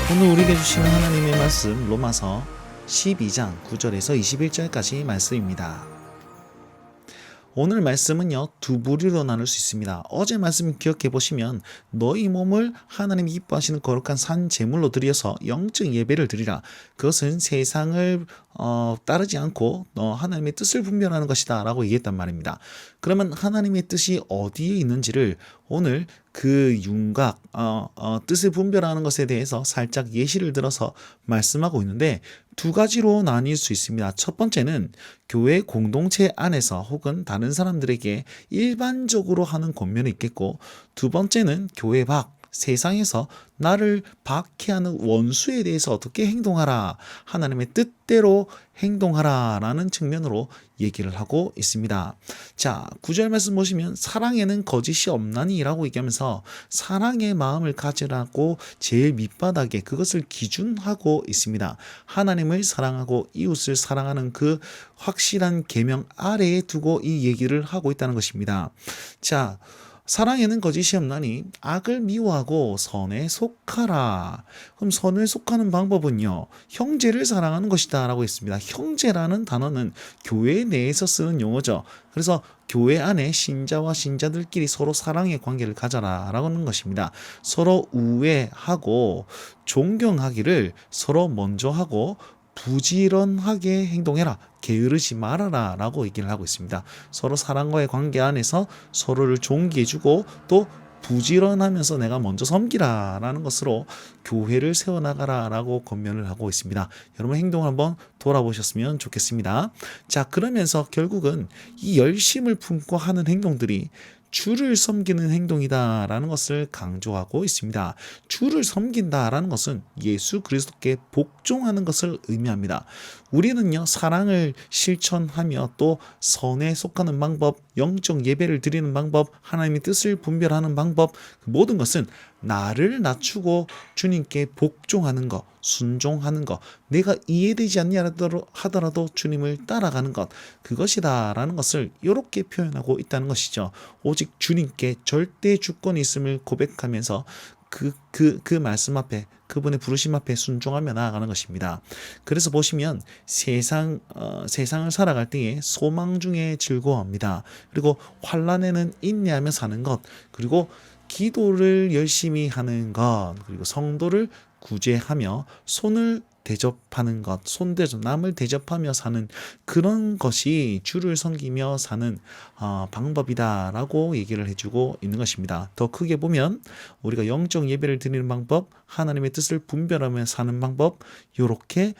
오늘 우리에게 주시는 하나님의 말씀 로마서 12장 9절에서 21절까지 말씀입니다. 오늘 말씀은요, 두 부류로 나눌 수 있습니다. 어제 말씀 기억해 보시면 너희 몸을 하나님이 기뻐하시는 거룩한 산 제물로 드려서 영적 예배를 드리라. 그것은 세상을 따르지 않고 하나님의 뜻을 분별하는 것이다 라고 얘기했단 말입니다. 그러면 하나님의 뜻이 어디에 있는지를 오늘 그 윤곽 뜻을 분별하는 것에 대해서 살짝 예시를 들어서 말씀하고 있는데, 두 가지로 나뉠 수 있습니다. 첫 번째는 교회 공동체 안에서 혹은 다른 사람들에게 일반적으로 하는 권면이 있겠고, 두 번째는 교회 밖 세상에서 나를 박해하는 원수에 대해서 어떻게 행동하라, 하나님의 뜻대로 행동하라 라는 측면으로 얘기를 하고 있습니다. 자, 9절 말씀 보시면 사랑에는 거짓이 없나니 라고 얘기하면서 사랑의 마음을 가지라고 제일 밑바닥에 그것을 기준하고 있습니다. 하나님을 사랑하고 이웃을 사랑하는 그 확실한 계명 아래에 두고 이 얘기를 하고 있다는 것입니다. 자, 사랑에는 거짓이 없나니 악을 미워하고 선에 속하라. 그럼 선을 속하는 방법은요, 형제를 사랑하는 것이다 라고 했습니다. 형제라는 단어는 교회 내에서 쓰는 용어죠. 그래서 교회 안에 신자와 신자들끼리 서로 사랑의 관계를 가져라 라고 하는 것입니다. 서로 우애하고 존경하기를 서로 먼저 하고 부지런하게 행동해라, 게으르지 말아라 라고 얘기를 하고 있습니다. 서로 사랑과의 관계 안에서 서로를 존귀해주고 또 부지런하면서 내가 먼저 섬기라 라는 것으로 교회를 세워나가라 라고 권면을 하고 있습니다. 여러분 행동을 한번 돌아보셨으면 좋겠습니다. 자, 그러면서 결국은 이 열심을 품고 하는 행동들이 주를 섬기는 행동이다라는 것을 강조하고 있습니다. 주를 섬긴다라는 것은 예수 그리스도께 복종하는 것을 의미합니다. 우리는요, 사랑을 실천하며 또 선에 속하는 방법, 영적 예배를 드리는 방법, 하나님의 뜻을 분별하는 방법, 그 모든 것은 나를 낮추고 주님께 복종하는 것, 순종하는 것, 내가 이해되지 않냐 하더라도 주님을 따라가는 것, 그것이다 라는 것을 이렇게 표현하고 있다는 것이죠. 오직 주님께 절대 주권이 있음을 고백하면서 그 말씀 앞에, 그분의 부르심 앞에 순종하며 나아가는 것입니다. 그래서 보시면 세상을 살아갈 때에 소망 중에 즐거워합니다. 그리고 환난에는 인내하며 사는 것, 그리고 기도를 열심히 하는 것, 그리고 성도를 구제하며 손을 대접하는 것, 손대접, 남을 대접하며 사는 그런 것이 주를 섬기며 사는 방법이다라고 얘기를 해주고 있는 것입니다. 더 크게 보면 우리가 영적 예배를 드리는 방법, 하나님의 뜻을 분별하며 사는 방법, 이렇게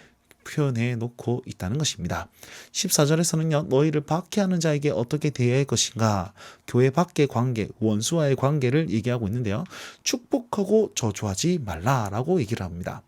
표현해 놓고 있다는 것입니다. 14절에서는요, 너희를 박해하는 자에게 어떻게 대해야 할 것인가, 교회 밖의 관계, 원수와의 관계를 얘기하고 있는데요, 축복하고 저주하지 말라라고 얘기를 합니다.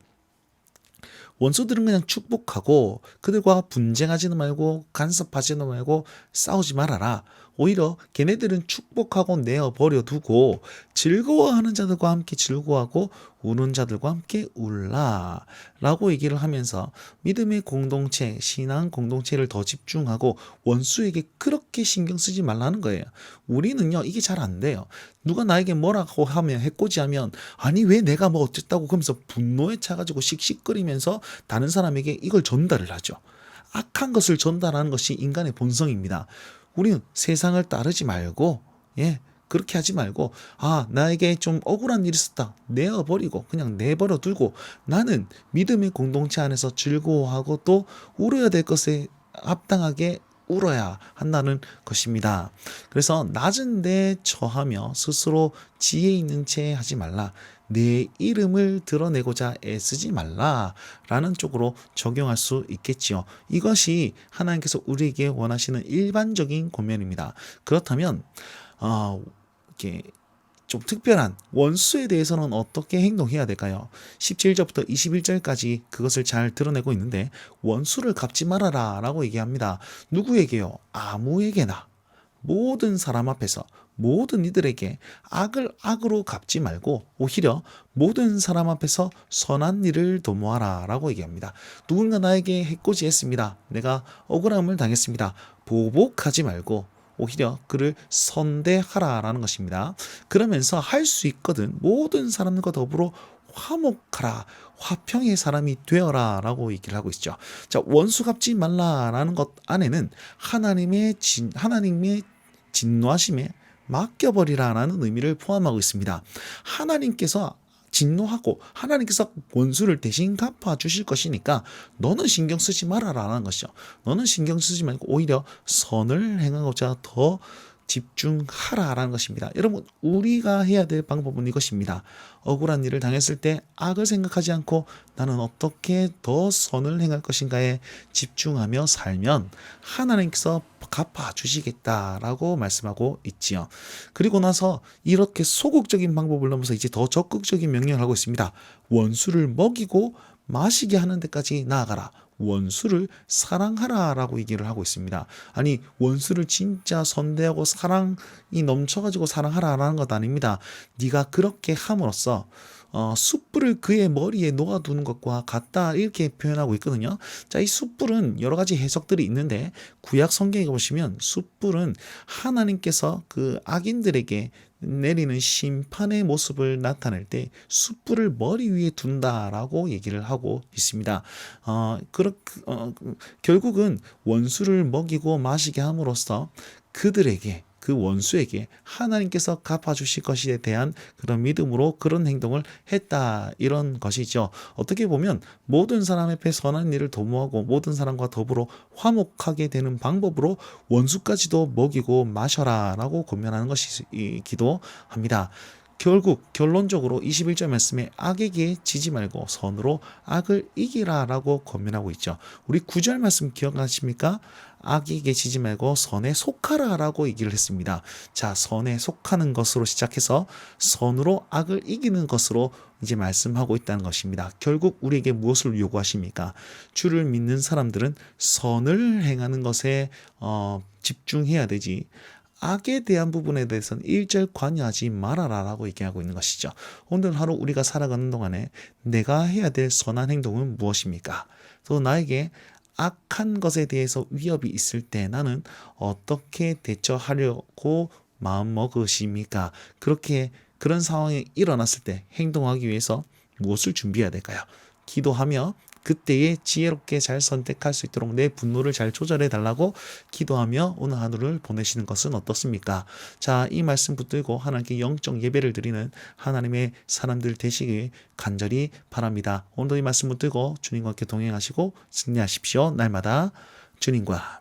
원수들은 그냥 축복하고 그들과 분쟁하지도 말고 간섭하지도 말고 싸우지 말아라. 오히려 걔네들은 축복하고 내어버려 두고 즐거워하는 자들과 함께 즐거워하고 우는 자들과 함께 울라 라고 얘기를 하면서 믿음의 공동체, 신앙 공동체를 더 집중하고 원수에게 그렇게 신경 쓰지 말라는 거예요. 우리는요, 이게 잘 안 돼요. 누가 나에게 뭐라고 하면, 해코지하면, 아니 왜 내가 뭐 어쨌다고 그러면서 분노에 차가지고 씩씩거리면서 다른 사람에게 이걸 전달을 하죠. 악한 것을 전달하는 것이 인간의 본성입니다. 우리는 세상을 따르지 말고, 그렇게 하지 말고, 나에게 좀 억울한 일이 있었다, 내어버리고 그냥 내버려 두고 나는 믿음의 공동체 안에서 즐거워하고 또 울어야 될 것에 합당하게 울어야 한다는 것입니다. 그래서 낮은 데 처하며 스스로 지혜 있는 채 하지 말라, 내 이름을 드러내고자 애쓰지 말라 라는 쪽으로 적용할 수 있겠지요. 이것이 하나님께서 우리에게 원하시는 일반적인 권면입니다. 그렇다면 이렇게 좀 특별한 원수에 대해서는 어떻게 행동해야 될까요? 17절부터 21절까지 그것을 잘 드러내고 있는데, 원수를 갚지 말아라 라고 얘기합니다. 누구에게요? 아무에게나, 모든 사람 앞에서, 모든 이들에게 악을 악으로 갚지 말고 오히려 모든 사람 앞에서 선한 일을 도모하라 라고 얘기합니다. 누군가 나에게 해코지했습니다, 내가 억울함을 당했습니다, 보복하지 말고 오히려 그를 선대하라라는 것입니다. 그러면서 할 수 있거든 모든 사람과 더불어 화목하라, 화평의 사람이 되어라 라고 얘기를 하고 있죠. 자, 원수 갚지 말라라는 것 안에는 하나님의 진노하심에 맡겨버리라라는 의미를 포함하고 있습니다. 하나님께서 진노하고 하나님께서 원수를 대신 갚아 주실 것이니까 너는 신경 쓰지 말아라라는 것이죠. 너는 신경 쓰지 말고 오히려 선을 행하고자 더 집중하라라는 것입니다. 여러분, 우리가 해야 될 방법은 이것입니다. 억울한 일을 당했을 때 악을 생각하지 않고 나는 어떻게 더 선을 행할 것인가에 집중하며 살면 하나님께서 갚아주시겠다라고 말씀하고 있지요. 그리고 나서 이렇게 소극적인 방법을 넘어서 이제 더 적극적인 명령을 하고 있습니다. 원수를 먹이고 마시게 하는 데까지 나아가라. 원수를 사랑하라 라고 얘기를 하고 있습니다. 아니, 원수를 진짜 선대하고 사랑이 넘쳐가지고 사랑하라 라는 것 아닙니다. 네가 그렇게 함으로써 숯불을 그의 머리에 놓아두는 것과 같다, 이렇게 표현하고 있거든요. 자, 이 숯불은 여러 가지 해석들이 있는데 구약 성경에 보시면 숯불은 하나님께서 그 악인들에게 내리는 심판의 모습을 나타낼 때 숯불을 머리 위에 둔다라고 얘기를 하고 있습니다. 결국은 원수를 먹이고 마시게 함으로써 그들에게, 그 원수에게 하나님께서 갚아주실 것에 대한 그런 믿음으로 그런 행동을 했다, 이런 것이죠. 어떻게 보면 모든 사람 앞에 선한 일을 도모하고 모든 사람과 더불어 화목하게 되는 방법으로 원수까지도 먹이고 마셔라 라고 권면하는 것이기도 합니다. 결국 결론적으로 21절 말씀에 악에게 지지 말고 선으로 악을 이기라 라고 권면하고 있죠. 우리 9절 말씀 기억하십니까? 악에게 지지 말고 선에 속하라 라고 얘기를 했습니다. 자, 선에 속하는 것으로 시작해서 선으로 악을 이기는 것으로 이제 말씀하고 있다는 것입니다. 결국 우리에게 무엇을 요구하십니까? 주를 믿는 사람들은 선을 행하는 것에 집중해야 되지, 악에 대한 부분에 대해서는 일절 관여하지 말아라 라고 얘기하고 있는 것이죠. 오늘 하루 우리가 살아가는 동안에 내가 해야 될 선한 행동은 무엇입니까? 또 나에게 악한 것에 대해서 위협이 있을 때 나는 어떻게 대처하려고 마음 먹으십니까? 그런 상황이 일어났을 때 행동하기 위해서 무엇을 준비해야 될까요? 기도하며 그때에 지혜롭게 잘 선택할 수 있도록 내 분노를 잘 조절해 달라고 기도하며 오늘 하루를 보내시는 것은 어떻습니까? 자, 이 말씀 붙들고 하나님께 영적 예배를 드리는 하나님의 사람들 되시길 간절히 바랍니다. 오늘도 이 말씀 붙들고 주님과 함께 동행하시고 승리하십시오. 날마다 주님과.